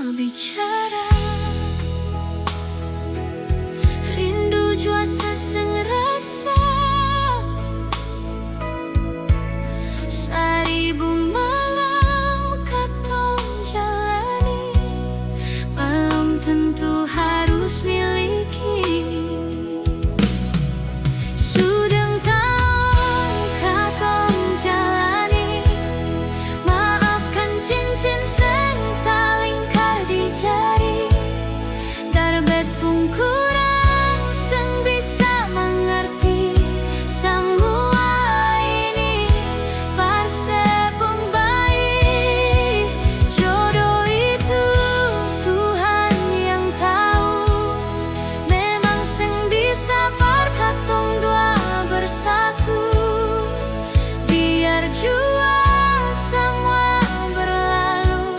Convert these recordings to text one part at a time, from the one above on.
cuma bicara, rindu jua seseng rasa. Seribu malam katong jalani, belum tentu harus miliki. Sudeng tahun katong jalani, maafkan cincin seng talingkar di jari. Darbet pun kurang seng bisa mengerti semua ini. Parsepung baik, jodoh itu Tuhan yang tahu. Memang seng bisa par katong dua bersatu. Biar jua semua berlalu,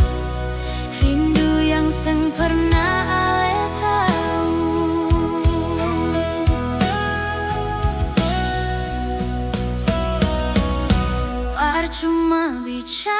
rindu yang seng pernah ale tahu. Percuma bicara,